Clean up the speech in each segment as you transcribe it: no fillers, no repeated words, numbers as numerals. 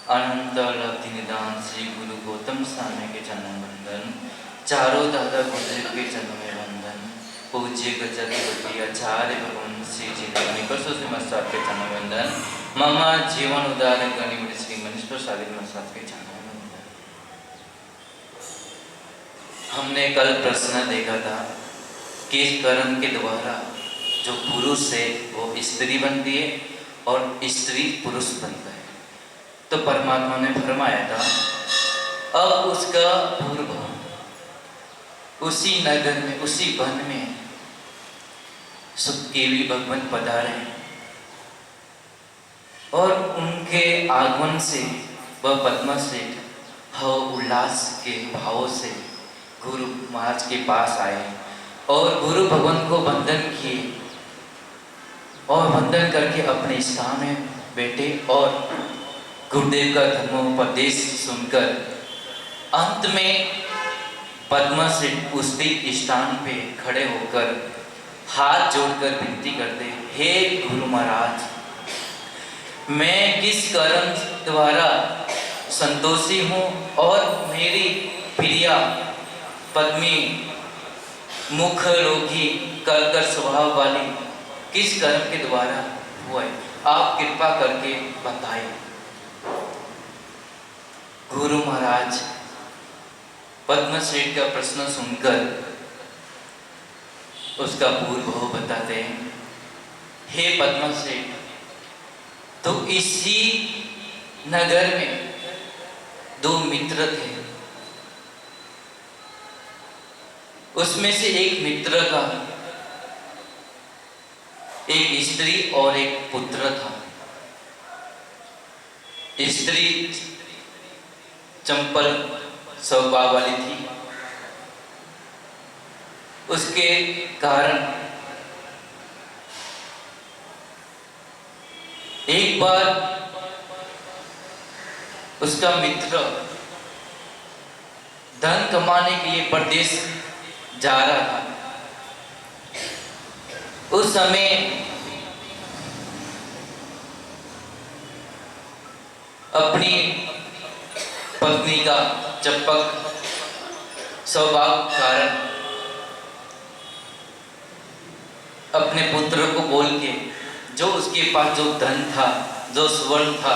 अनंत लब्धि निदान श्री गुरु गौतम स्वामी के चरण वंदन। चारों दादा गुरुदेव के चरण में वंदन। पूज्य गजति आचार्य भगवान श्री जी ने मस्ताद के चरण वंदन। मामा जीवन उदाहरण गणित श्री मनीष प्रसाद मस्ताद के चरण वंदन। हमने कल प्रश्न देखा था कि इस कर्म के द्वारा जो पुरुष है वो स्त्री बनती है और स्त्री पुरुष बनता है। तो परमात्मा ने फरमाया था अब उसका पूर्व उसी नगर में उसी वन में सुखदेवी भगवान पधारे और उनके आगमन से वह पद्मा से उल्लास के भाव से गुरु महाराज के पास आए और गुरु भगवान को वंदन किए और वंदन करके अपने स्थान में बैठे और गुरुदेव का धर्मोपदेश सुनकर अंत में पद्मा से उस स्थान पे खड़े होकर हाथ जोड़कर विनती करते, हे गुरु महाराज, मैं किस कर्म द्वारा संतोषी हूँ और मेरी प्रिया पद्मी मुख रोगी कर्कश स्वभाव वाली किस कर्म के द्वारा हुआ है, आप कृपा करके बताएं। गुरु महाराज पद्मश्रेष्ठ का प्रश्न सुनकर उसका पूर्व बताते हैं, हे पद्मश्रेष्ठ, तो इसी नगर में दो मित्र थे, उसमें से एक मित्र का एक स्त्री और एक पुत्र था। स्त्री चंपल स्वभाव वाली थी, उसके कारण एक बार उसका मित्र धन कमाने के लिए परदेश जा रहा था। उस समय अपनी पत्नी का चपक स्वभाव कारण अपने पुत्र को बोल के जो उसके पास जो धन था, जो स्वर्ण था,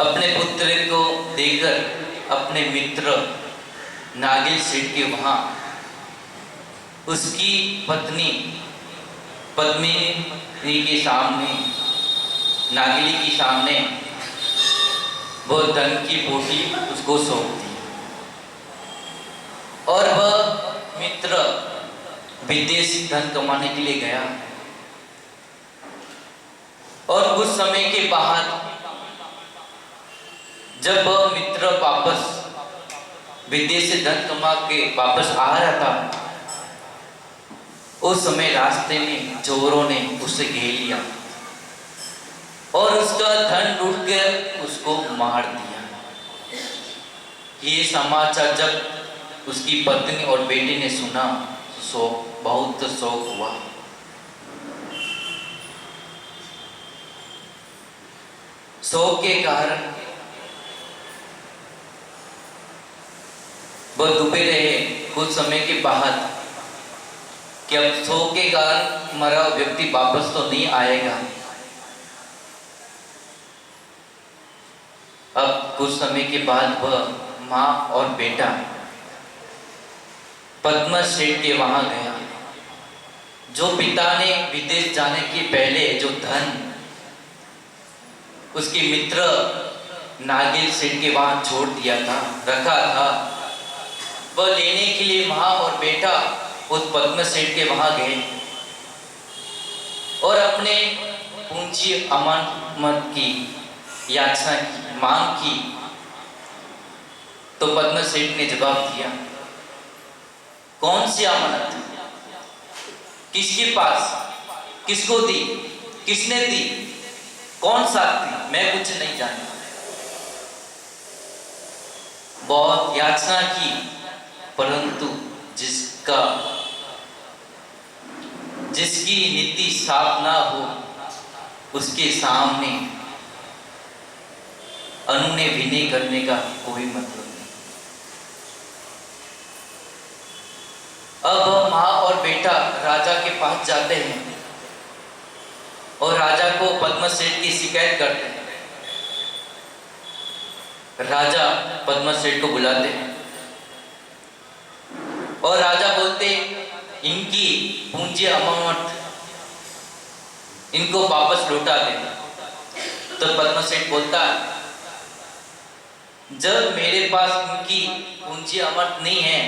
अपने पुत्र को देकर अपने मित्र नागिल सेठ के वहां उसकी पत्नी पद्मिनी के सामने, नागिली के सामने वो धन की पोटली उसको सौंप दी और वह मित्र विदेश धन कमाने के लिए गया और कुछ समय के बाद जब वह मित्र वापस विदेश से धन कमा के वापस आ रहा था, उस समय रास्ते में चोरों ने उसे घेर लिया और उसका धन लूट कर उसको मार दिया। ये समाचार जब उसकी पत्नी और बेटी ने सुना, बहुत शोक हुआ। शोक के कारण वह डूबे रहे कुछ समय के बाद कि अब शोक के कारण मरा व्यक्ति वापस तो नहीं आएगा। अब कुछ समय के बाद वह माँ और बेटा पद्मश्रेष्ठ के वहां गया। जो पिता ने विदेश जाने के पहले जो धन उसके मित्र नागिल सेठ के वहां छोड़ दिया था, रखा था, वह लेने के लिए माँ और बेटा उस पद्मश्रेष्ठ के वहां गए और अपने पूंजी अमानत की याचना की, मांग की। तो पद्मश्रेष्ठ ने जवाब दिया, कौन सी अमानत, किसके पास, किसको दी, किसने दी, कौन सा दी, मैं कुछ नहीं जानता। बहुत याचना की, परंतु जिसकी नीति साफ ना हो उसके सामने अनुनय विनय करने का कोई मतलब नहीं। अब माँ और बेटा राजा के पास जाते हैं और राजा को पद्मसेठ की शिकायत करते हैं। राजा पद्मसेठ को बुलाते हैं और राजा बोलते इनकी पूंजी अमाउंट इनको वापस लौटा दे। तो पद्मसेठ बोलता है जब मेरे पास इनकी पूंजी अमाउंट नहीं है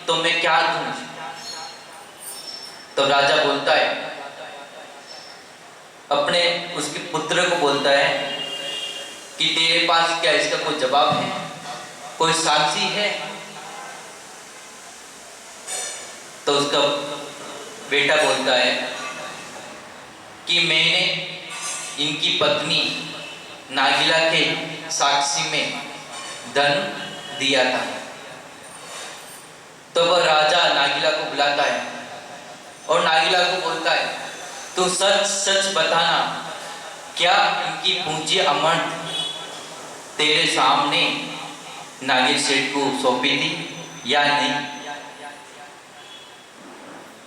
तो मैं क्या करूं। तो राजा बोलता है अपने उसके पुत्र को बोलता है कि तेरे पास क्या इसका कोई जवाब है, कोई साक्षी है। तो उसका बेटा बोलता है कि मैंने इनकी पत्नी नागिला के साक्षी में धन दिया था। तो वह राजा नागिला को बुलाता है और नागिला को बोलता है तू सच सच बताना, क्या इनकी पूंजी अमाउंट तेरे सामने नागिल सेठ को सौंपी थी या नहीं।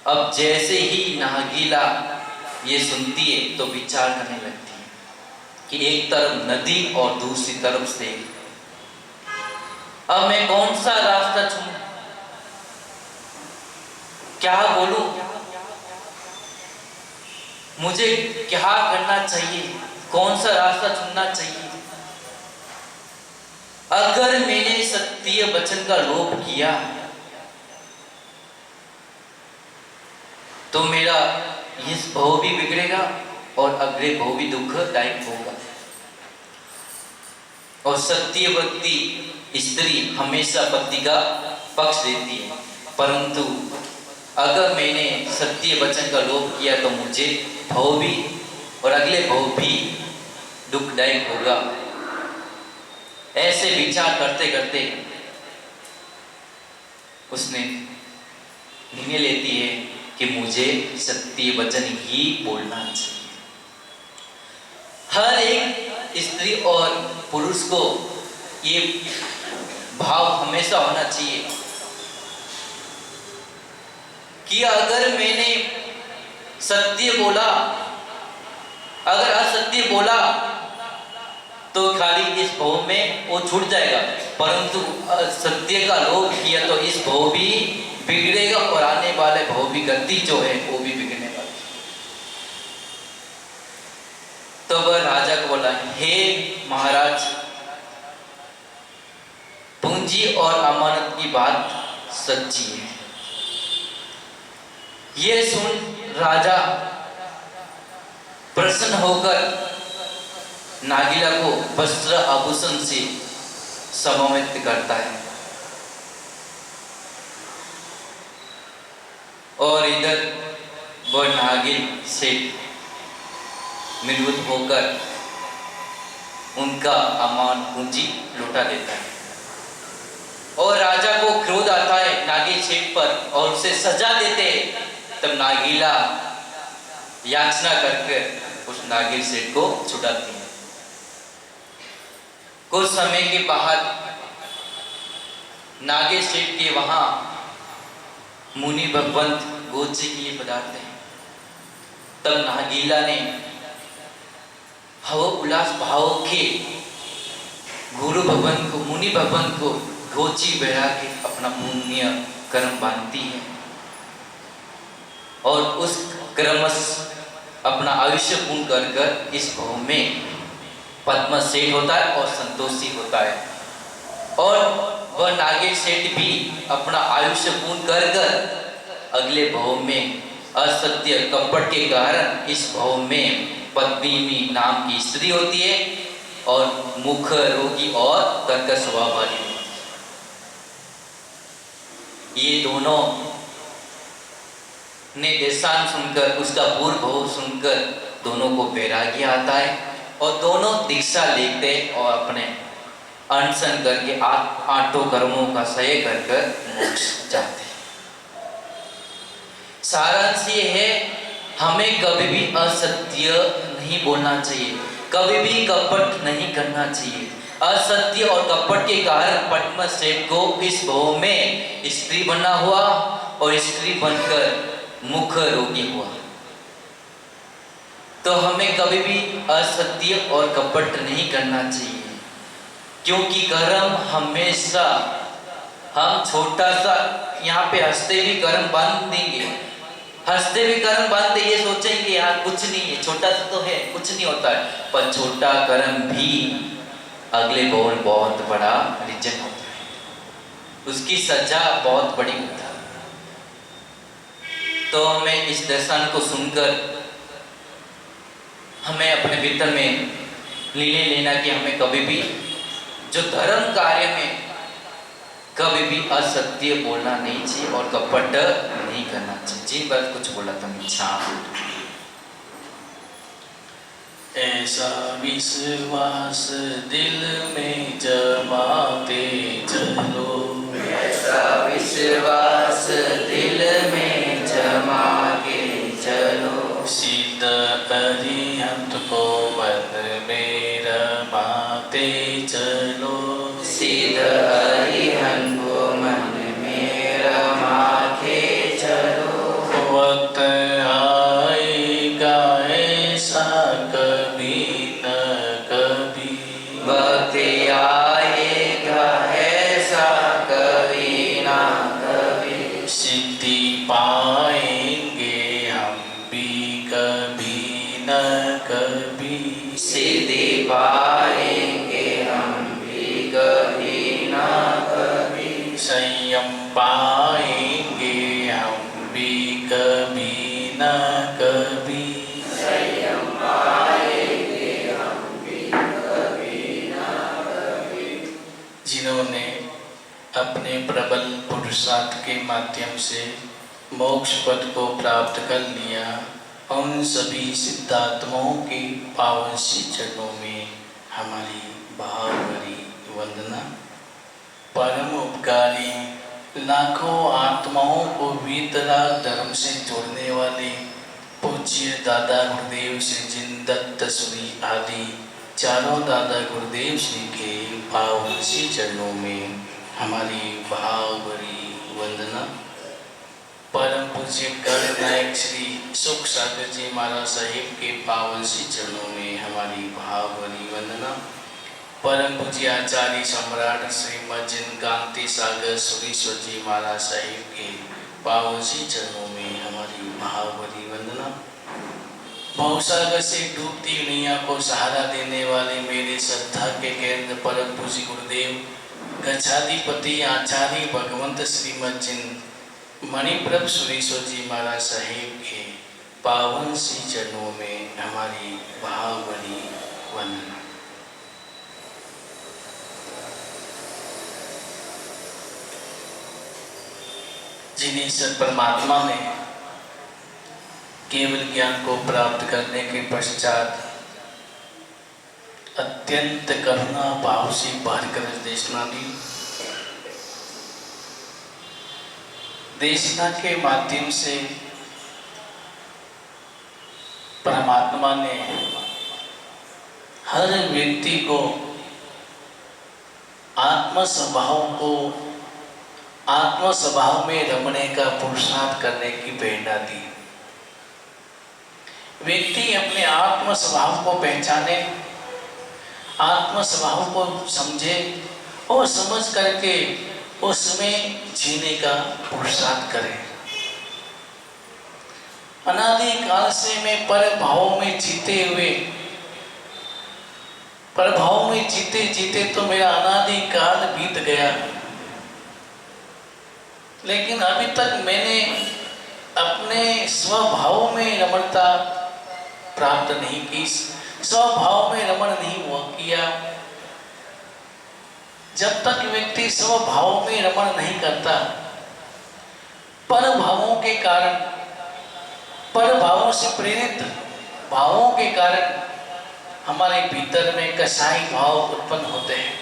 अब जैसे ही नागिला ये सुनती है तो विचार करने लगती है कि एक तरफ नदी और दूसरी तरफ से अब मैं कौन सा रास्ता चुनूं, क्या बोलूं, मुझे क्या करना चाहिए, कौन सा रास्ता चुनना चाहिए। अगर मैंने सत्य वचन का लोभ किया तो मेरा इस भाव भी बिगड़ेगा और अगले भाव भी दुखदायक होगा। और सत्यवती स्त्री हमेशा पति का पक्ष लेती है, परंतु अगर मैंने सत्य वचन का लोभ किया तो मुझे भाव भी और अगले भाव भी दुखदायक होगा। ऐसे विचार करते करते उसने निर्णय लेती है कि मुझे सत्य वचन ही बोलना चाहिए। हर एक स्त्री और पुरुष को ये भाव हमेशा होना चाहिए कि अगर मैंने सत्य बोला, अगर असत्य बोला तो खाली इस भव में वो छूट जाएगा, परंतु सत्य का लोभ किया तो इस भव भी बिगड़ेगा और आने वाले भव भी गति जो है वो भी बिगड़ने वाली। तो वह राजा को बोला हे महाराज, पूंजी और अमानत की बात सच्ची है। ये सुन राजा प्रसन्न होकर नागिला को वस्त्र आभूषण से सम्मानित करता है और इधर वह नागिल से मिलूट होकर उनका अमान पूंजी लौटा देता है। और राजा को क्रोध आता है नागिल सेठ पर और उसे सजा देते। तब नागिला याचना करके उस नागिल सेठ को छुड़ाती है। कुछ समय के बाद नागिल सेठ के वहां मुनि भगवंत गोची के लिए पधारते हैं। तब नागिला ने हव उल्लास भाव के गुरु भगवान को, मुनि भगवान को गोची बहरा के अपना पुण्य कर्म बांधती है और उस क्रमश अपना आयुष्य पूर्ण कर कर इस भाव में पद्म सेठ होता है और संतोषी होता है। और वह नागिल सेठ भी अपना आयुष्य पूर्ण कर कर अगले भाव में असत्य कपट के कारण इस भाव में पद्मिनी नाम की स्त्री होती है और मुख रोगी और कर्कश स्वभाव वाली होती है। ये दोनों ने देशान सुनकर, उसका पूर्व भाव सुनकर दोनों को वैराग्य आता है और दोनों दीक्षा लेते और अपने अनशन करके आठों कर्मों का सही कर कर मोक्ष जाते हैं। सारांश ये है, हमें कभी भी असत्य नहीं बोलना चाहिए, कभी भी कपट नहीं करना चाहिए। असत्य और कपट के कारण पद्मसेठ को इस भव में स्त्री बना हुआ और स्त्री बनकर मुख रोगी हुआ। तो हमें कभी भी असत्य और कपट नहीं करना चाहिए, क्योंकि कर्म हमेशा, हम छोटा सा यहाँ पे हंसते भी कर्म बांध देंगे, हंसते भी कर्म बांध दे, ये सोचेंगे यार कुछ नहीं है, छोटा सा तो है, कुछ नहीं होता है, पर छोटा कर्म भी अगले बोल बहुत बड़ा रीजन होता है, उसकी सजा बहुत बड़ी होता है। तो हमें इस दर्शन को सुनकर हमें अपने भीतर में निर्णय लेना कि हमें कभी भी जो धर्म कार्य में कभी भी असत्य बोलना नहीं चाहिए और कपट नहीं करना चाहिए। जी बात कुछ बोला था इच्छा। ऐसा विश्वास दिल में जमाते चलो, ऐसा विश्वास दिल में जमा के चलो, सिद्ध अरिहंत को मन में रमाते चलो, सिद्ध अरिहंत को मन में रमा के चलो, वक्त आएगा ऐसा कभी न कभी, वक्त आएगा ऐसा कभी ना कभी, सिद्धि पाएंगे हम भी कभी न कभी, सिद्धि पाएंगे हम भी कभी ना कभी, संयम पाएंगे हम भी कभी न कभी, संयम पाएंगे हम भी कभी ना कभी। जिन्होंने अपने प्रबल पुरुषार्थ के माध्यम से मोक्ष पद को प्राप्त कर लिया, उन सभी सिद्धात्माओं के पावन सी चरणों में हमारी भावभरी वंदना। परम उपकारी, लाखों आत्माओं को वीतराग धर्म से जोड़ने वाले पूज्य दादा गुरुदेव श्री जिन दत्त श्री आदि चारों दादा गुरुदेव श्री के पावन सी चरणों में हमारी भावभरी वंदना। परम पूज्य गणनायक श्री सुख सागर जी महाराज साहिब के पावन सी चरणों में हमारी भावभरी वंदना। परम पूज्य आचार्य सम्राट श्रीमद जिन कांति सागर सुरीश्वर जी महाराज साहिब के पावन सी चरणों में हमारी भावभरी वंदना। भवसागर से डूबती नैया को सहारा देने वाले मेरे श्रद्धा के केंद्र परम पूज्य गुरुदेव गच्छाधिपति आचार्य भगवंत श्रीमद जिन मणिप्रभ सुरेश्वर जी महाराज साहिब के पावन सी चरणों में हमारी भावभरी वंदना। जिन्हें सत परमात्मा ने केवल ज्ञान को प्राप्त करने के पश्चात अत्यंत करुणा भाव से बाहर कर देशना दी। देशना के माध्यम से परमात्मा ने हर व्यक्ति को आत्म स्वभाव में रमने का पुरुषार्थ करने की प्रेरणा दी। व्यक्ति अपने आत्म स्वभाव को पहचाने, आत्म स्वभाव को समझे और समझ करके उसमें जीने का पुरुषार्थ करे। अनादि काल से मैं पर भाव में जीते जीते तो मेरा अनादि काल बीत गया, लेकिन अभी तक मैंने अपने स्वभाव में रमणता प्राप्त नहीं की, स्वभाव में रमण नहीं हुआ किया। जब तक व्यक्ति स्वभाव में रमण नहीं करता, पर भावों के कारण, पर भावों से प्रेरित भावों के कारण हमारे भीतर में कसाई भाव उत्पन्न होते हैं।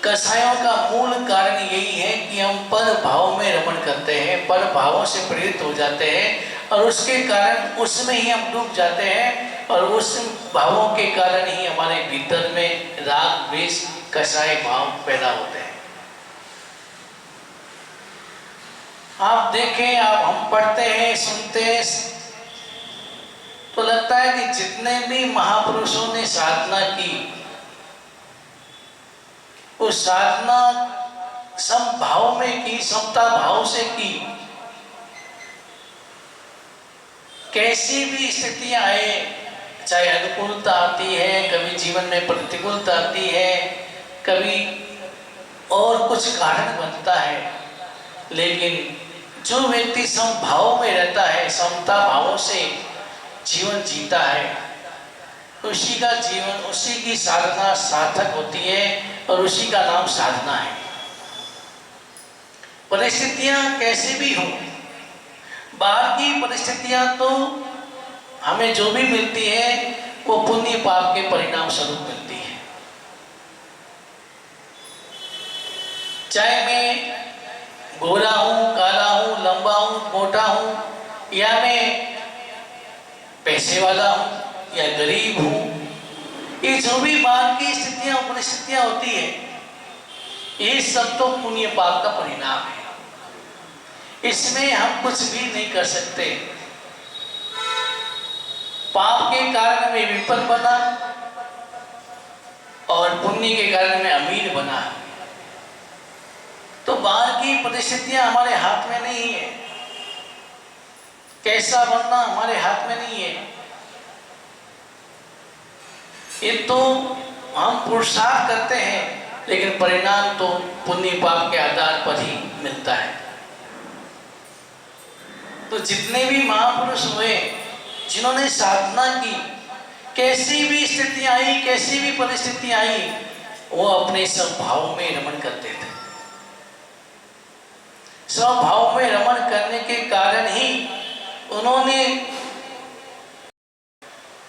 कसायों का मूल कारण यही है कि हम पर भाव में रमण करते हैं, पर भावों से प्रेरित हो जाते हैं और उसके कारण उसमें ही हम डूब जाते हैं और उस भावों के कारण ही हमारे भीतर में राग द्वेष कसाय भाव पैदा होते हैं। आप देखें, आप हम पढ़ते हैं, सुनते हैं, तो लगता है कि जितने भी महापुरुषों ने साधना की, उस साधना समभाव में की, समता भाव से की। कैसी भी स्थितियां आए, चाहे अनुकूलता आती है, कभी जीवन में प्रतिकूलता आती है, कभी और कुछ कारण बनता है, लेकिन जो व्यक्ति समभाव में रहता है, समता भावों से जीवन जीता है, उसी का जीवन, उसी की साधना सार्थक होती है और उसी का नाम साधना है। परिस्थितियां कैसे भी हों, बाहर की परिस्थितियां तो हमें जो भी मिलती है वो पुण्य पाप के परिणाम स्वरूप मिलती है। चाहे मैं गोरा हूं, काला हूं, लंबा हूं, मोटा हूं, या मैं पैसे वाला हूं या गरीब हूं, ये जो भी बाहर की स्थितियां परिस्थितियां होती है, ये सब तो पुण्य पाप का परिणाम है। इसमें हम कुछ भी नहीं कर सकते। पाप के कारण मैं विपन्न बना और पुण्य के कारण मैं अमीर बना, तो बाहर की परिस्थितियां हमारे हाथ में नहीं है। कैसा बनना हमारे हाथ में नहीं है। ये तो हम पुरुषार्थ करते हैं, लेकिन परिणाम तो पुण्य पाप के आधार पर ही मिलता है। तो जितने भी महापुरुष हुए, जिन्होंने साधना की, कैसी भी स्थितियां आई, कैसी भी परिस्थितियां आई, वो अपने स्वभाव में रमण करते थे। स्वभाव में रमण करने के कारण ही उन्होंने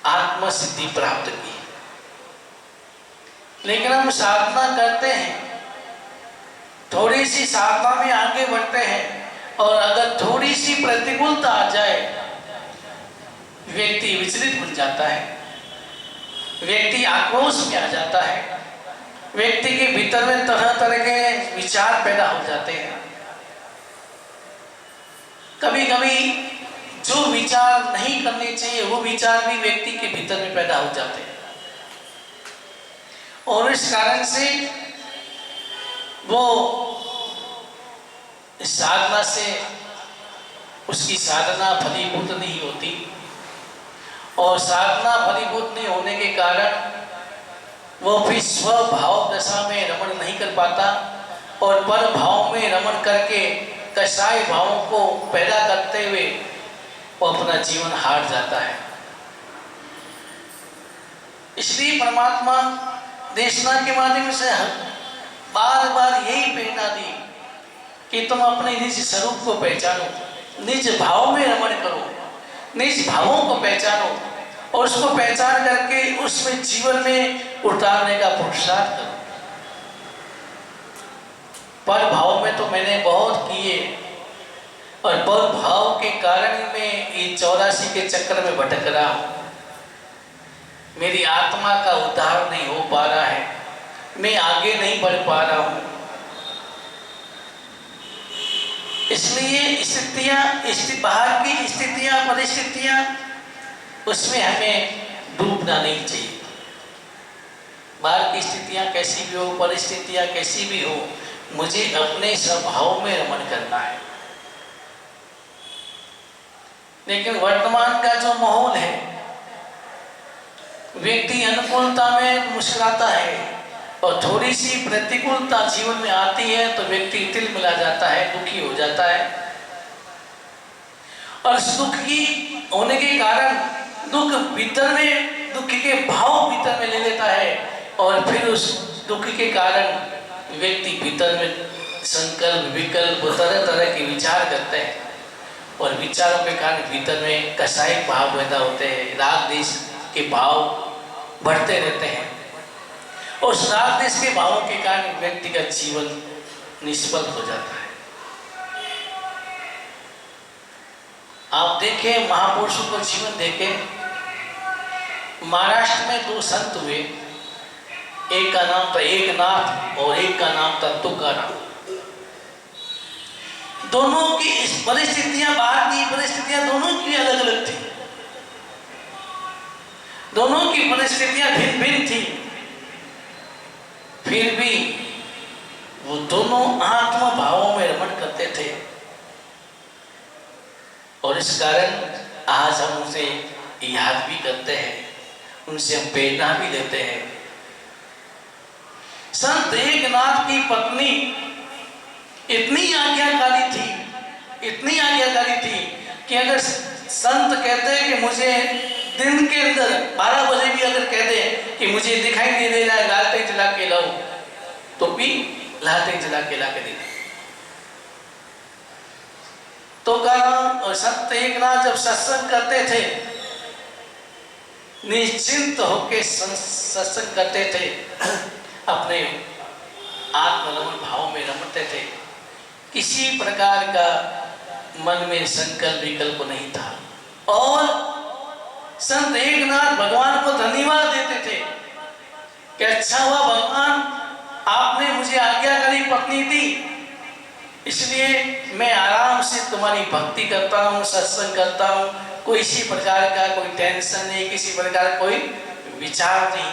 आत्म सिद्धि प्राप्त की। लेकिन हम साधना करते हैं, थोड़ी सी साधना में आगे बढ़ते हैं, और अगर थोड़ी सी प्रतिकूलता आ जाए, व्यक्ति विचलित बन जाता है, व्यक्ति आक्रोश में आ जाता है, व्यक्ति के भीतर में तरह तरह के विचार पैदा हो जाते हैं। कभी कभी जो विचार नहीं करने चाहिए वो विचार भी व्यक्ति के भीतर में पैदा हो जाते हैं, और इस कारण से वो इस साधना से उसकी साधना फलीभूत नहीं होती, और साधना फलीभूत नहीं होने के कारण वो फिर स्वभाव दशा में रमण नहीं कर पाता, और पर भाव में रमण करके कसाय भावों को पैदा करते हुए वो अपना जीवन हार जाता है। इसलिए परमात्मा देशना के माध्यम से बार बार यही प्रेरणा दी कि तुम अपने निज स्वरूप को पहचानो, निज भाव में रमण करो, निज भावों को पहचानो, और उसको पहचान करके उसमें जीवन में उतारने का पुरुषार्थ करो। पर भाव में तो मैंने बहुत किए, और पर भाव के कारण मैं ये 84 के चक्कर में भटक रहा हूं। मेरी आत्मा का उद्धार नहीं हो पा रहा है, मैं आगे नहीं बढ़ पा रहा हूं। इसलिए स्थितियां, बाहर की स्थितियां, परिस्थितियां, उसमें हमें डूबना नहीं चाहिए। बाहर की स्थितियां कैसी भी हो, परिस्थितियां कैसी भी हो, मुझे अपने स्वभाव में रमण करना है। लेकिन वर्तमान का जो माहौल है, व्यक्ति अनुकूलता में मुस्कुराता है, और थोड़ी सी प्रतिकूलता जीवन में आती है तो व्यक्ति तिल मिला जाता है, दुखी हो जाता है, और इस दुख की होने के कारण दुख भीतर में, दुख के भाव भीतर में ले लेता है, और फिर उस दुख के कारण व्यक्ति भीतर में संकल्प, विकल्प, तरह तरह के विचार करते हैं, और विचारों के कारण भीतर में कसाई भाव पैदा होते हैं, राग द्वेष के भाव बढ़ते रहते हैं, और उस राग द्वेष के भावों के कारण व्यक्ति का जीवन निष्फल हो जाता है। आप देखें, महापुरुषों को जीवन देखें, महाराष्ट्र में दो संत हुए, एक का नाम था एकनाथ और एक का नाम था तुकाराम। दोनों की इस परिस्थितियां, बाहर की परिस्थितियां दोनों की अलग अलग थी, दोनों की परिस्थितियां भिन्न भिन्न थी, फिर भी वो दोनों आत्मा भावों में रमण करते थे। और इस कारण आज हम उसे याद भी करते हैं, उनसे हम प्रेरणा भी लेते हैं। संत एकनाथ की पत्नी इतनी आज्ञाकारी थी, इतनी आज्ञाकारी थी कि अगर संत कहते हैं कि मुझे दिन के अंदर 12 बजे भी अगर कह दे कि मुझे दिखाई नहीं दे रहा है, लालटेन जला के लाओ, तो भी लालटेन जला के ला के देना। तो और संत एकनाथ जब सत्संग करते थे, निश्चिंत होके सत्संग करते थे, अपने आत्मरमण भाव में रमते थे, किसी प्रकार का मन में संकल्प विकल्प नहीं था। और संत एकनाथ भगवान को धन्यवाद देते थे कि अच्छा हुआ भगवान, आपने मुझे आज्ञाकारी पत्नी दी, इसलिए मैं आराम से तुम्हारी भक्ति करता हूँ, सत्संग करता हूँ, कोई इसी प्रकार का कोई टेंशन नहीं, किसी प्रकार का कोई विचार नहीं,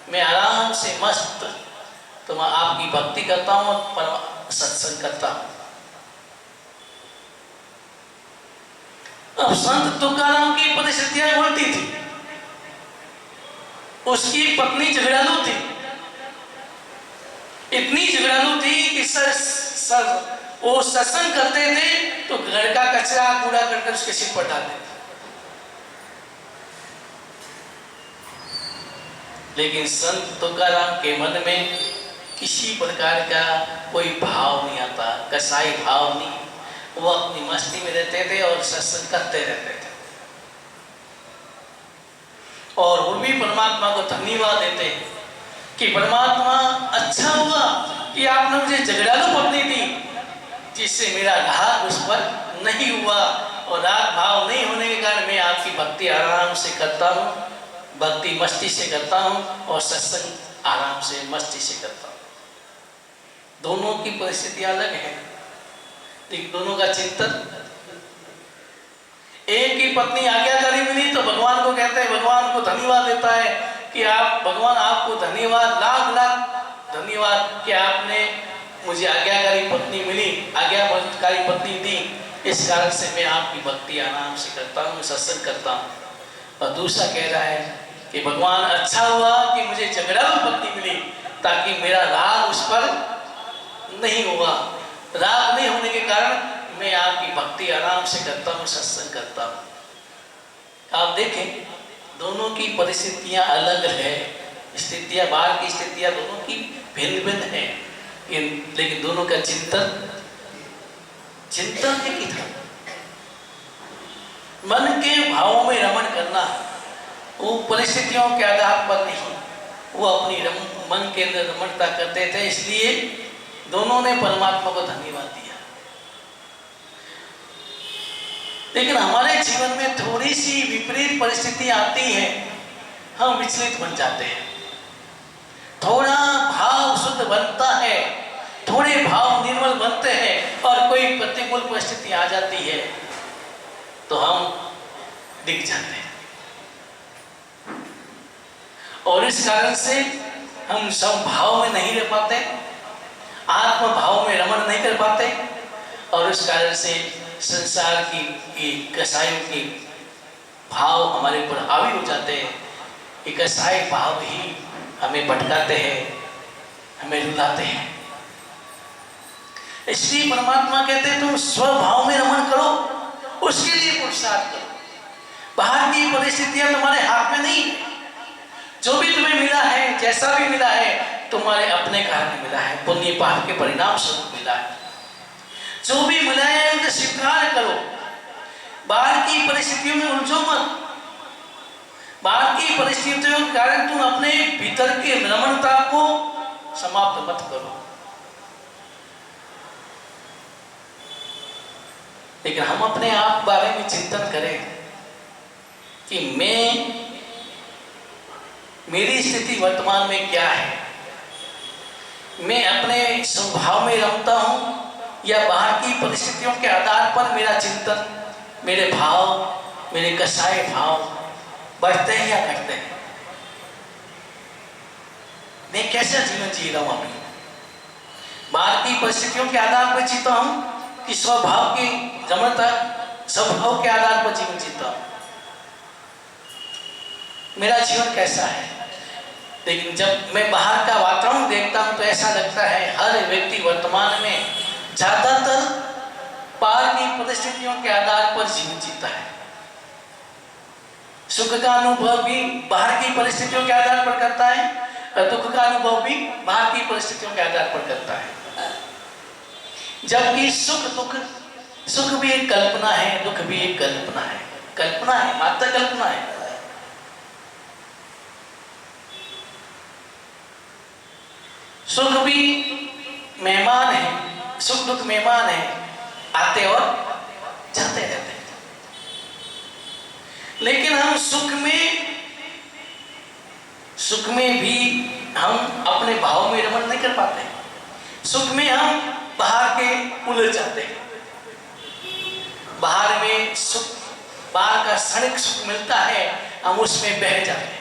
मैं आराम से मस्त तुम आपकी भक्ति करता हूँ और सत्संग करता हूँ। अब संत तुकाराम की परिस्थितियां उल्टी थी, उसकी पत्नी झगड़ालू थी, इतनी झगड़ालू थी कि वो सत्संग करते थे तो घर का कचरा कूड़ा करके उसके सिर पर डाल देते। लेकिन संत तुकाराम के मन में किसी प्रकार का कोई भाव नहीं आता, कसाई भाव नहीं, वो अपनी मस्ती में रहते थे और सत्संग करते रहते थे। और वो भी परमात्मा को धन्यवाद देते कि परमात्मा अच्छा हुआ कि आपने मुझे झगड़ालू पत्नी दी, जिससे मेरा राग उस पर नहीं हुआ, और राग भाव नहीं होने के कारण मैं आपकी भक्ति आराम से करता हूँ, भक्ति मस्ती से करता हूँ और सत्संग आराम से मस्ती से करता हूँ। दोनों की परिस्थिति अलग है, लेकिन दोनों का चिंतन, एक की पत्नी आज्ञाकारी मिली तो भगवान को कहते हैं, भगवान को धन्यवाद देता है कि आप, भगवान आपको धन्यवाद, लाख लाख धन्यवाद कि आपने मुझे आज्ञाकारी पत्नी मिली, आज्ञाकारी पत्नी दी, इस कारण से मैं आपकी भक्ति आराम से करता हूँ, सत्संग करता हूँ। और दूसरा कह रहा है कि भगवान अच्छा हुआ कि मुझे झगड़ालू पत्नी मिली, ताकि मेरा राग उस पर नहीं हुआ, राग नहीं होने के कारण मैं आपकी भक्ति आराम से करता हूँ, सत्संग करता हूँ। आप देखें दोनों की परिस्थितियां अलग है, स्थितियां, बाहर की स्थितियां दोनों की भिन्न भिन्न है, लेकिन दोनों का चिंतन एक ही था। मन के भावों में रमण करना, वो परिस्थितियों के आधार पर नहीं, वो अपनी मन के अंदर रमणता करते थे, इसलिए दोनों ने परमात्मा को धन्यवाद दिया। लेकिन हमारे जीवन में थोड़ी सी विपरीत परिस्थिति आती है, हम विचलित बन जाते हैं, थोड़ा भाव शुद्ध बनता है, थोड़े भाव निर्मल बनते हैं, और कोई प्रतिकूल परिस्थिति आ जाती है तो हम दिख जाते हैं। और इस कारण से हम समभाव में नहीं रह पाते, आत्म भाव में रमण नहीं कर पाते, और इस कारण से संसार की कसाइयों के भाव हमारे ऊपर हावी हो जाते हैं। ये कसाई भाव ही हमें भटकाते हैं, हमें रुलाते हैं। इसलिए परमात्मा कहते हैं तुम स्वभाव में रमण करो, उसके लिए पुरुषार्थ करो। बाहर की परिस्थितियां तुम्हारे हाथ में नहीं, जो भी तुम्हें मिला है, जैसा भी मिला है, तुम्हारे अपने कारण मिला है, पुण्य पाप के परिणाम स्वरूप मिला है। जो भी मिला है उसे स्वीकार करो, बाहर की परिस्थितियों में उलझो मत। बाहर की परिस्थितियों के कारण तुम अपने भीतर की रमणता को समाप्त मत करो। लेकिन हम अपने आप बारे में चिंतन करें कि मैं मेरी स्थिति वर्तमान में क्या है, मैं अपने स्वभाव में रमता हूँ या बाहर की परिस्थितियों के आधार पर मेरा चिंतन, मेरे भाव, मेरे कसाय भाव बढ़ते हैं या घटते हैं। मैं कैसा जीवन जी रहा हूँ अभी, बाहर की परिस्थितियों के आधार पर जीता हूँ कि स्वभाव की रमणता, स्वभाव के आधार पर जीवन जीता हूँ। मेरा जीवन कैसा है। लेकिन जब मैं बाहर का वातावरण देखता हूं तो ऐसा लगता है हर व्यक्ति वर्तमान में ज्यादातर बाहर की परिस्थितियों के आधार पर जीवन जीता है। सुख का अनुभव भी बाहर की परिस्थितियों के आधार पर करता है और दुख का अनुभव भी बाहर की परिस्थितियों के आधार पर करता है। जबकि सुख भी एक कल्पना है, दुख भी एक कल्पना है। कल्पना है, मात्र कल्पना है। सुख भी मेहमान है, सुख दुख मेहमान है, आते और जाते रहते हैं। लेकिन हम सुख में भी हम अपने भाव में रमण नहीं कर पाते। सुख में हम बाहर के उलझ जाते हैं। बाहर में सुख, बाहर का क्षणिक सुख मिलता है, हम उसमें बह जाते हैं।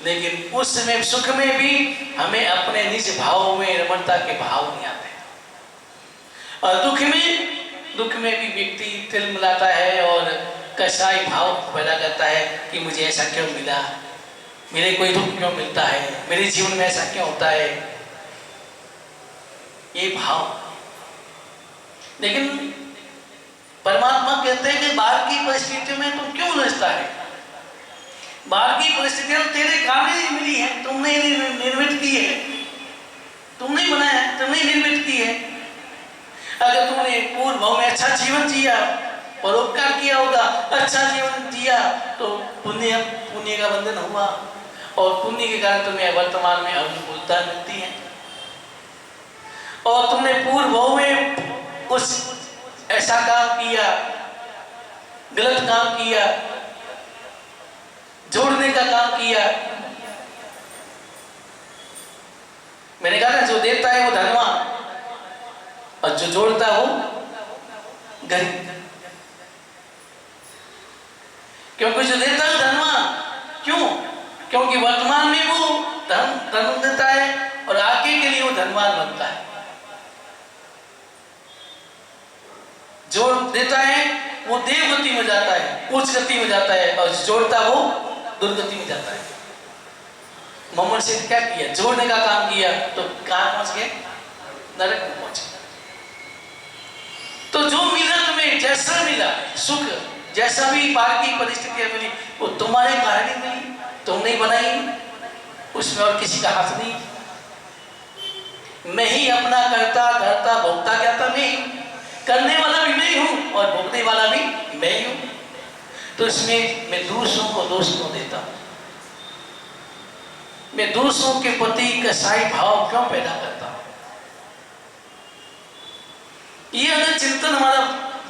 लेकिन उस समय सुख में भी हमें अपने निज भाव में रमणता के भाव नहीं आते। और दुख में भी व्यक्ति तिलमिलाता है और कसाई भाव पैदा करता है कि मुझे ऐसा क्यों मिला, मेरे कोई दुख क्यों मिलता है, मेरे जीवन में ऐसा क्यों होता है, ये भाव। लेकिन परमात्मा कहते हैं कि बाहर की परिस्थितियों में तुम क्यों उलझता है। बाहर की परिस्थितियां तेरे काम ही नहीं मिली है, तुमने निर्मित की है, तुमने बनाया है, तुमने निर्मित की है। अगर तुमने पूर्व भाव में अच्छा जीवन जिया, परोपकार किया होगा, अच्छा जीवन जिया, तो पुण्य का बंधन हुआ और पुण्य के कारण तुम्हें वर्तमान में अनुकूलता मिलती है। और तुमने पूर्व भाव में कुछ ऐसा काम किया, गलत काम किया, जोड़ने का काम किया। मैंने कहा ना, जो देता है वो धनवान और जो जोड़ता है वो गरीब। क्योंकि जो देता है धनवान, क्यों? क्योंकि वर्तमान में वो धन देता है और आगे के लिए वो धनवान बनता है। जो देता है वो देवगति में जाता है, उच्च गति में जाता है, और जोड़ता वो दुर्गति में जाता है। मोहम्मद से क्या किया? जोड़ने का काम किया तो कहां पहुंच गए? नरक में पहुंच गए। तो जो मिला तुम्हें, जैसा मिला सुख, जैसा भी बाहर की परिस्थितियां मिली, वो तुम्हारे कारण ही मिली, तुमने बनाई, उसमें और किसी का हाथ नहीं। मैं ही अपना करता धरता भोगता ज्ञाता मैं ही, करने वाला भी मैं हूं और भोगने वाला भी मैं ही हूं। तो इसमें मैं दूसरों को दोष क्यों देता हूं? मैं दूसरों के प्रति कसाई भाव क्यों पैदा करता हूं? ये अगर चिंतन हमारा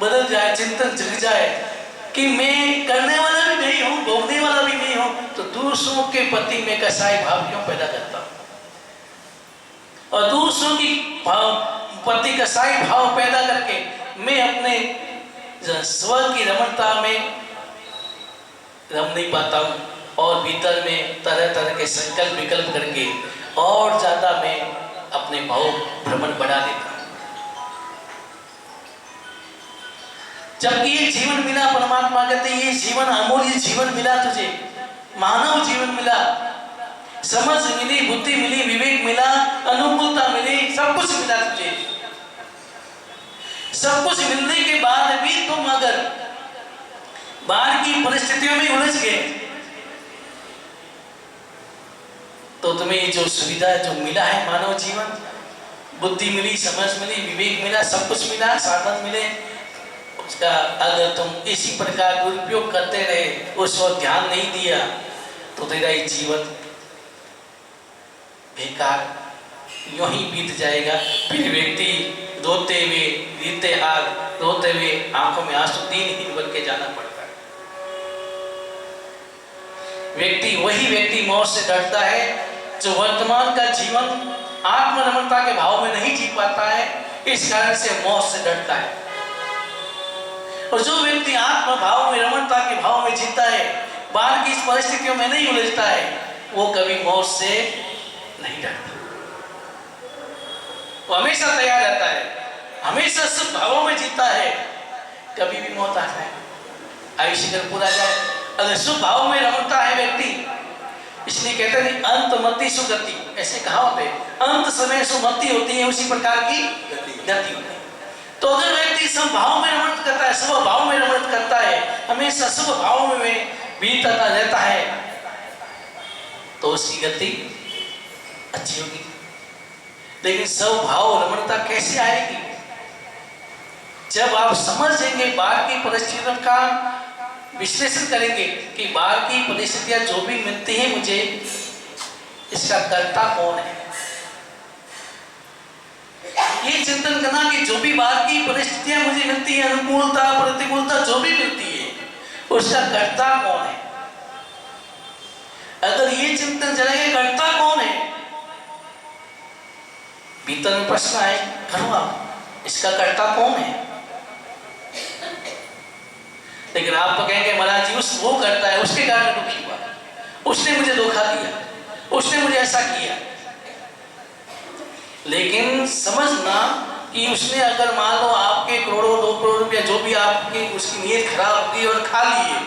बदल जाए, चिंतन जग जाए कि मैं करने वाला भी नहीं हूं, भोगने वाला भी नहीं हूं, तो दूसरों के प्रति मैं कसाई भाव क्यों पैदा करता हूं? और दूसरों की प्रति कसाई भाव पैदा करके मैं अपने स्व की रमणता में रम नहीं पाता हूं और भीतर में तरह तरह के संकल्प विकल्प करके और ज्यादा मैं अपने भाव भ्रमण बढ़ा देता हूं। जबकि ये जीवन मिला, परमात्मा कहते ये जीवन अमूल्य जीवन मिला तुझे, मानव जीवन मिला, समझ मिली, बुद्धि मिली, विवेक मिला, अनुकूलता मिली, सब कुछ मिला तुझे। सब कुछ मिलने के बाद भी तुम अगर बाहर की परिस्थितियों में उलझ गए तो तुम्हें जो सुविधा जो मिला है, मानव जीवन, बुद्धि मिली, समझ मिली, विवेक मिला, सब कुछ मिला, साधन मिले, उसका अगर तुम इसी प्रकार दुरुपयोग करते रहे, उस पर ध्यान नहीं दिया, तो तेरा ये जीवन बेकार यूं ही बीत जाएगा। फिर व्यक्ति रोते हुए, रीते हाथ, रोते हुए, आंखों में आंसू, दीनहीन बन के जाना पड़ता है। व्यक्ति वही व्यक्ति मौत से डरता है जो वर्तमान का जीवन आत्मरमणता के भाव में नहीं जी पाता है, इस कारण से मौत से डरता है। और जो व्यक्ति आत्म भाव में, रमणता के भाव में जीता है, बाहर की इस परिस्थितियों में नहीं उलझता है, वो कभी मौत से नहीं डरता। वो हमेशा तैयार रहता है, हमेशा सब भावों में जीता है। कभी भी मौत आ जाए, आयुष्य कर पूरा जाए, अगर शुभ भाव में रमता है व्यक्ति, इसलिए कहते हैं अंत मति सुगति, ऐसे कहावत है, अंत समय सुमति होती है, उसी प्रकार की गति होती है। तो अगर व्यक्ति सब भाव में रमण करता है, सब भाव में रमण करता है, हमेशा सब भाव में बीतता रहता है, तो उसकी गति अच्छी होगी। लेकिन सब भाव रमणता कैसे आएगी? जब आप समझेंगे, बाहर की परिस्थितियों का विश्लेषण करेंगे कि बाहर की परिस्थितियां जो भी मिलती है मुझे, इसका कर्ता कौन है। ये चिंतन करना कि जो भी बाहर की परिस्थितियां मुझे मिलती है, अनुकूलता प्रतिकूलता जो भी मिलती है, उसका कर्ता कौन है। अगर ये चिंतन चलेगा कर्ता कौन है, भीतर में प्रश्न आए, करो आप, इसका कर्ता कौन है। लेकिन आप तो कहेंगे महाराज जी वो करता है, उसके कारण दुखी हुआ, उसने मुझे धोखा दिया, उसने मुझे ऐसा किया। लेकिन समझना कि उसने अगर मान लो आपके करोड़ों 2 करोड़ रुपया जो भी आपकी उसकी नीयत खराब की और खा लिए,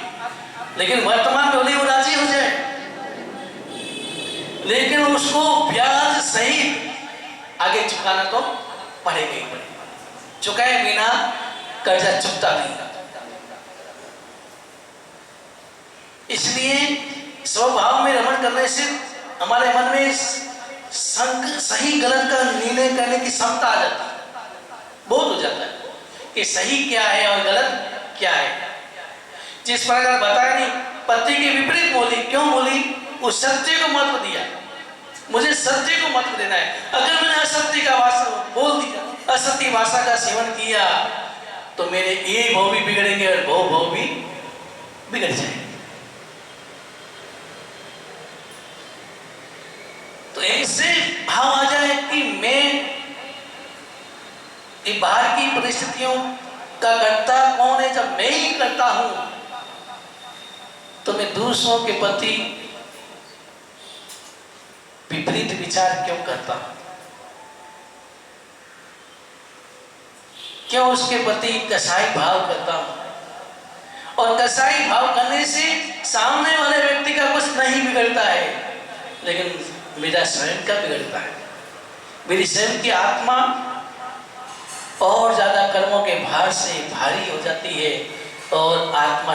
लेकिन वर्तमान में वो राजी हो जाए, लेकिन उसको ब्याज सहित आगे चुकाना तो पड़ेगा ही पड़ेगा। चुकाए बिना कर्जा चुकता नहीं। इसलिए स्वभाव में रमण करने से हमारे मन में सही गलत का निर्णय करने की क्षमता आ जाती है, बोध हो जाता है कि सही क्या है और गलत क्या है। जिस प्रकार बताया नहीं, पति के विपरीत बोली, क्यों बोली? उस सत्य को महत्व दिया, मुझे सत्य को महत्व देना है। अगर मैंने असत्य का भाषा बोल दिया, असत्य भाषा का सेवन किया, तो मेरे ये भाव भी बिगड़ेंगे और भाव भी बिगड़ जाएंगे। तो ऐसे भाव आ जाए कि मैं बाहर की परिस्थितियों का कर्ता कौन है। जब मैं ही करता हूं, तो मैं दूसरों के प्रति विपरीत विचार क्यों करता हूं? क्यों उसके प्रति कसाई भाव करता हूं? और कसाई भाव करने से सामने वाले व्यक्ति का कुछ नहीं बिगड़ता है, लेकिन मेरा स्वयं का बिगड़ता है। मेरी स्वयं की आत्मा और ज्यादा कर्मों के भार से भारी हो जाती है, और आत्मा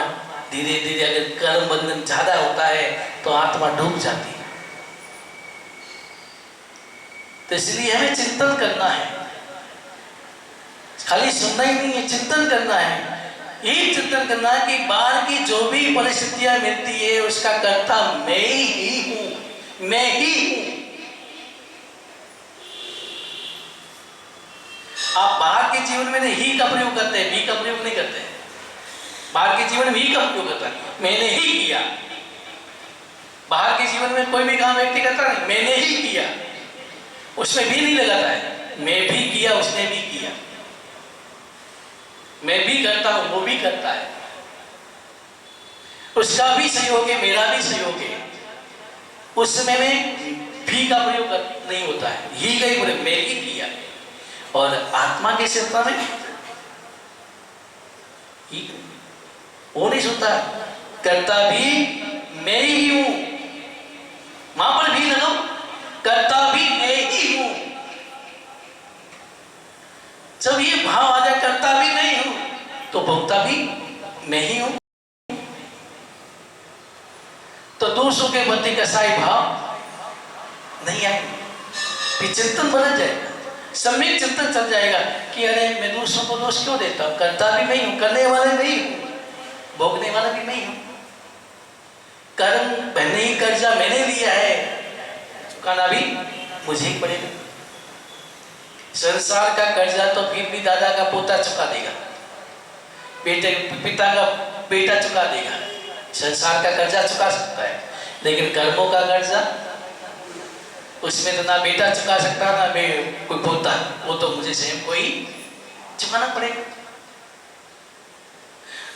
धीरे धीरे, अगर कर्म बंधन ज्यादा होता है तो आत्मा डूब जाती है। तो इसलिए हमें चिंतन करना है, खाली सुनना ही नहीं है, चिंतन करना है। ये चिंतन करना है कि बाहर की जो भी परिस्थितियां मिलती है, उसका कर्ता मैं ही हूं, मैं ही हूं। आप बाहर के जीवन में ही का प्रयोग करते हैं, भी का प्रयोग नहीं करते हैं। बाहर के जीवन में ही का प्रयोग करता है, मैंने ही किया। बाहर के जीवन में कोई भी काम व्यक्ति करता नहीं, मैंने ही किया, उसमें भी नहीं लगाता है, मैं भी किया, उसने भी किया। मैं भी करता हूं, वो भी करता है, उसका भी सहयोग है, मेरा भी सहयोग है। उस समय में भी का प्रयोग नहीं होता है, ही का ही प्रयोग, मैं ही किया। और आत्मा के क्षेत्र में वो नहीं सुनता, करता भी मैं ही हूं। वहां पर भी लगाओ, करता भी मैं ही हूं। जब ये भाव आ जाए, करता भी नहीं हूं, तो भोगता भी मैं ही हूं, तो दूसरों के प्रति कसाई भाव नहीं आएंगे। चिंतन बदल जाएगा, सम्यक चिंतन चल जाएगा कि अरे मैं दूसरों को दोष क्यों देता हूं, करता भी मैं ही हूं, करने वाला मैं ही हूं, भोगने वाला भी मैं ही हूं। कर्म मैंने ही, कर्जा मैंने लिया है, चुकाना भी मुझे ही पड़ेगा। संसार का कर्जा तो फिर भी दादा का पोता चुका देगा, पिता का बेटा चुका देगा, संसार का कर्जा चुका सकता है। लेकिन कर्मों का कर्जा, उसमें तो ना बेटा चुका सकता ना मैं कोई पोता, वो तो मुझे स्वयं को ही चुकाना पड़ेगा।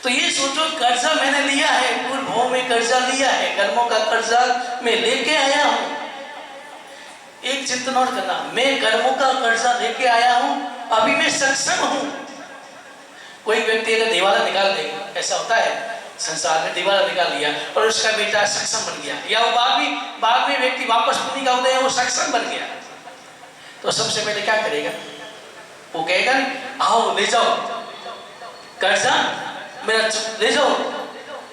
तो ये सोचो, कर्जा मैंने लिया है, पूर्व भाव में कर्जा लिया है, कर्मों का कर्जा मैं लेके आया हूं। एक चिंतन और करना, मैं कर्मों का कर्जा लेके आया हूं, अभी मैं सक्षम हूं। कोई व्यक्ति अगर दिवाला निकाल देगा, ऐसा होता है संसार में, दिवाला निकाल लिया और उसका बेटा सक्षम बन गया, या वो बाद में व्यक्ति वापस पुण्य का उदय, वो सक्षम बन गया, तो सबसे पहले क्या करेगा? वो कहेगा आओ ले जाओ कर्जा मेरा, ले जाओ,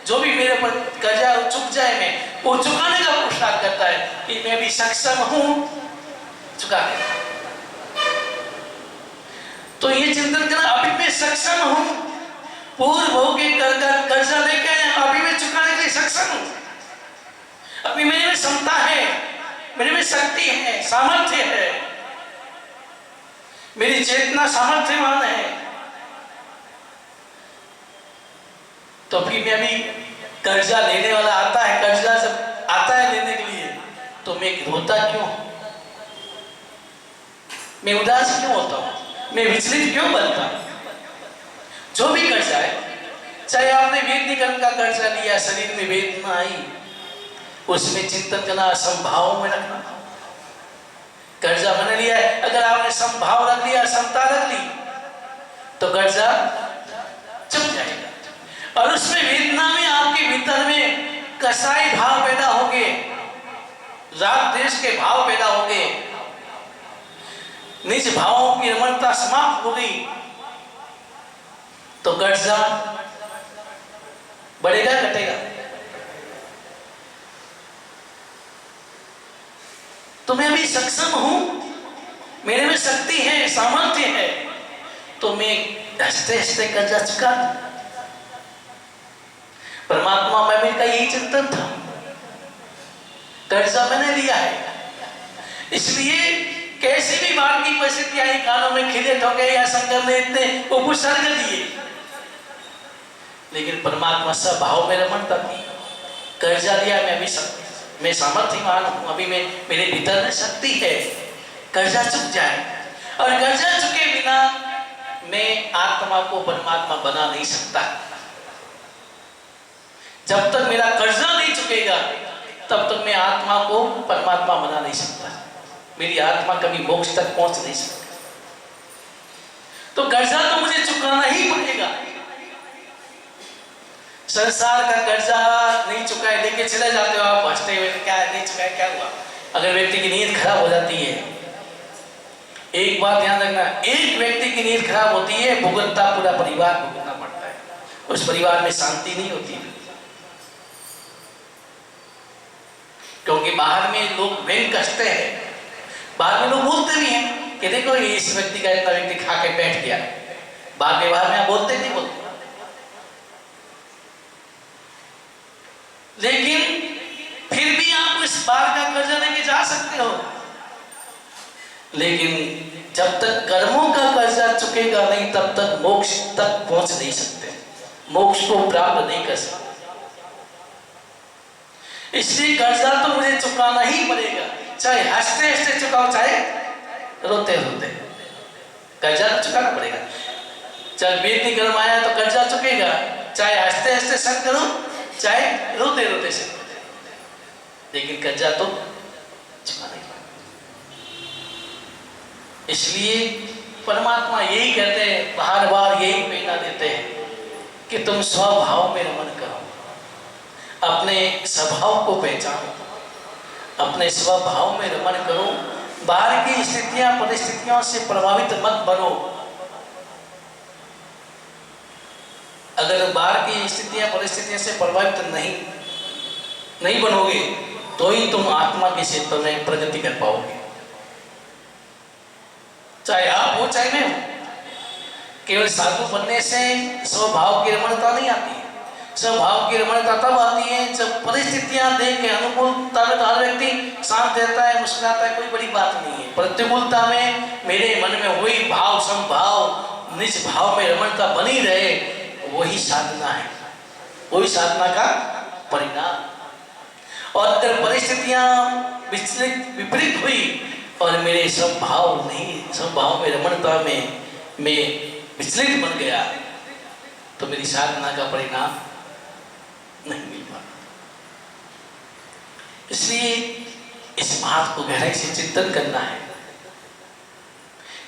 जो भी मेरे पर कर्जा चुक जाए, मैं वो चुकाने का पुरुषार्थ करता है कि मैं भी सक्षम हूं चुकाने। तो ये चिंतन करना, अभी मैं सक्षम हूं, पूर्व भोग के कर्जा लेके आया, अभी मैं चुकाने के लिए सक्षम हूं, अभी मेरे में क्षमता है, मेरे में शक्ति है, सामर्थ्य है, मेरी चेतना सामर्थ्यवान है। तो फिर मैं अभी कर्जा लेने वाला आता है, कर्जा जब आता है लेने के लिए, तो मैं रोता क्यों, मैं उदास क्यों होता हूं, मैं विचलित क्यों बनता हूं? जो भी कर्जा है, चाहे आपने वेद कर्म का कर्जा लिया, शरीर में वेदना आई, उसमें चिंतन करना, संभाव में रखना। कर्जा मैंने लिया है, अगर आपने संभाव रख लिया, क्षमता रख ली, तो कर्जा चुक जाएगा। और उसमें वेदना में आपके भीतर में कसाई भाव पैदा होंगे, राग द्वेष के भाव पैदा होंगे, निज भावों की रमणता समाप्त हो गई, तो कर्जा बढ़ेगा घटेगा? तो मैं अभी सक्षम हूं, मेरे में शक्ति है, सामर्थ्य है, तो मैं हंसते हंसते कर्जा चुका दूं। परमात्मा में मेरा यही चिंतन था, कर्जा मैंने लिया है, इसलिए कैसी भी बात की परिस्थिति आई, कानों में खिले ठोके या शंकर ने इतने उपसर्ग दिए, लेकिन परमात्मा सब भाव में रमणता थी। कर्जा लिया, मैं सामर्थ्यवान हूं, अभी मैं, मेरे भीतर में शक्ति है, कर्जा चुक जाए, और कर्जा चुके बिना मैं आत्मा को परमात्मा बना नहीं सकता। जब तक मेरा कर्जा नहीं चुकेगा, तब तक मैं आत्मा को परमात्मा बना नहीं सकता, मेरी आत्मा कभी मोक्ष तक पहुंच नहीं सकती। तो कर्जा तो मुझे चुकाना ही पड़ेगा। संसार का कर्जा नहीं चुकाए लेके चले जाते हो आप हंसते हुए, क्या नहीं चुकाए, क्या हुआ? अगर व्यक्ति की नींद खराब हो जाती है, एक बात ध्यान रखना, एक व्यक्ति की नींद खराब होती है, भुगतना पूरा परिवार भुगतना पड़ता है, उस परिवार में शांति नहीं होती, क्योंकि बाहर में लोग व्यंग कसते हैं, बाहर में लोग बोलते भी हैं कि देखो इस व्यक्ति का इतना व्यक्ति खा के बैठ गया, बाहर व्यवहार में आप बोलते नहीं बोलते, लेकिन फिर भी आप इस बार का कर्जा लेके जा सकते हो। लेकिन जब तक कर्मों का कर्जा चुकेगा नहीं, तब तक मोक्ष तक पहुंच नहीं सकते, मोक्ष को प्राप्त नहीं कर सकते। इसलिए कर्जा तो मुझे चुकाना ही पड़ेगा, चाहे हंसते हंसते चुकाओ, चाहे रोते रोते, कर्जा तो चुकाना पड़ेगा। चाहे वेद कर्म आया तो कर्जा चुकेगा, चाहे हंसते हंसते संग करो, चाहे रोते रोते संग, लेकिन कर्जा तो चुकाना ही पड़ेगा। इसलिए परमात्मा यही कहते हैं, बार बार यही प्रेरणा देते हैं कि तुम स्वभाव में रमन करो, अपने स्वभाव को पहचानो, अपने स्वभाव में रमन करो, बाहर की स्थितियां परिस्थितियों से प्रभावित मत बनो। अगर बाहर की स्थितियां परिस्थितियों से प्रभावित नहीं बनोगे, तो ही तुम आत्मा के क्षेत्र में प्रगति कर पाओगे। चाहे आप हो चाहे मैं हूं, केवल साधु बनने से स्वभाव की रमणता नहीं आती है। स्वभाव की रमणता तब आती है जब परिस्थितियां देख के अनुकूलता में हर व्यक्ति शांत रहता है, मुस्कुराता है, कोई बड़ी बात नहीं है। प्रतिकूलता में मेरे मन में वही भाव संभाव निज भाव में रमणता बनी रहे, वही साधना है, वही साधना का परिणाम। और अगर परिस्थितियां विपरीत हुई और मेरे स्वभाव में रमणता में मैं विचलित बन गया, तो मेरी साधना का परिणाम नहीं मिल पाता। इसलिए इस बात को गहराई से चिंतन करना है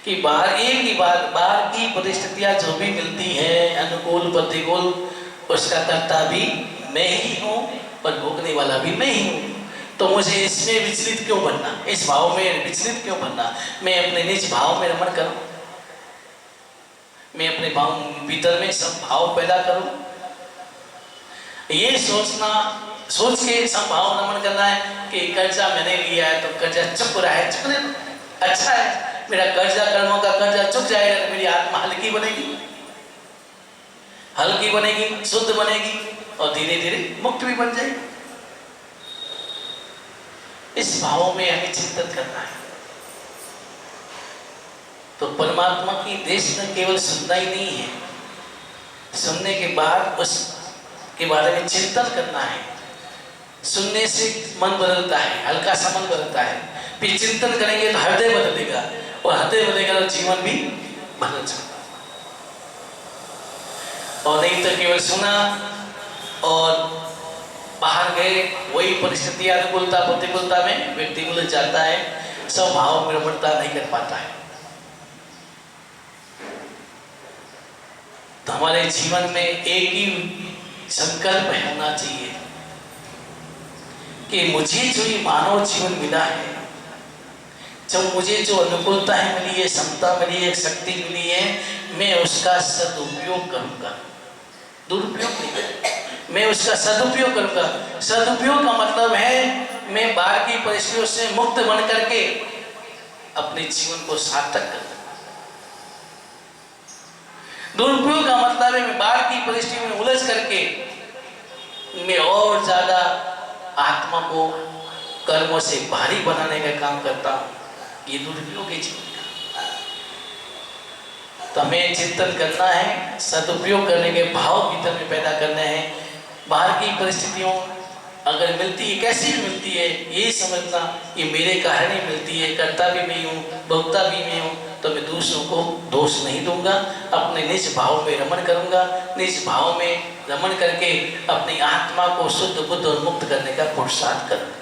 कि बाहर की परिस्थितियां जो भी मिलती है, अनुकूल प्रतिकूल, उसका कर्ता भी मैं ही हूँ और भोगने वाला भी मैं ही हूँ। तो मुझे इसमें विचलित क्यों बनना, इस भाव में विचलित क्यों बनना? मैं अपने निज भाव में रमण करूं, मैं अपने भाव भीतर में सब भाव पैदा करूं। ये सोच के सब भाव रमण करना है कि कर्जा मैंने लिया है तो कर्जा चुक रहा है, चुकने अच्छा है, मेरा कर्जा कर्मों का कर्जा चुक जाएगा तो मेरी आत्मा हल्की बनेगी, शुद्ध बनेगी और धीरे धीरे मुक्त भी बन जाएगी। इस भाव में हमें चिंतन करना है। तो परमात्मा की देश में केवल सुनना ही नहीं है, सुनने के बाद उसके बारे में चिंतन करना है। सुनने से मन बदलता है, हल्का सा मन बदलता है, फिर चिंतन करेंगे तो हृदय बदलेगा और हृदय बदलेगा तो जीवन भी बदल सकता है। और नहीं तो केवल सुना और बाहर गए, वही परिस्थिति अनुकूलता प्रतिकूलता में व्यक्ति उलझ जाता है, स्वभाव में रमणता नहीं कर पाता है। तो हमारे जीवन में एक ही संकल्प होना चाहिए कि मुझे जो ये मानव जीवन मिला है, जब मुझे जो अनुकूलता है मिली है, क्षमता मिली है, शक्ति मिली है, मैं उसका सदुपयोग करूंगा, दुरुपयोग नहीं, मैं उसका सदुपयोग करूंगा। सदुपयोग का मतलब है मैं बाहर की परिस्थितियों से मुक्त बन करके अपने जीवन को सार्थक करूंगा। दुरुपयोग का मतलब है मैं बाहर की परिस्थितियों में उलझ करके मैं और ज्यादा आत्मा को कर्मों से भारी बनाने का काम करता हूँ। ये दुरुपयोग है जीवन का। तो हमें चिंतन करना है, सदुपयोग करने के भाव भीतर में पैदा करने हैं। बाहर की परिस्थितियों अगर मिलती है, कैसी भी मिलती है, ये समझना ये मेरे कारण ही मिलती है, कर्ता भी मैं हूँ, भोक्ता भी मैं हूँ, तो मैं दूसरों को दोष नहीं दूंगा, अपने निज भाव में रमण करूंगा। निज भाव में रमण करके अपनी आत्मा को शुद्ध बुद्ध और मुक्त करने का पुरुषार्थ करूंगा।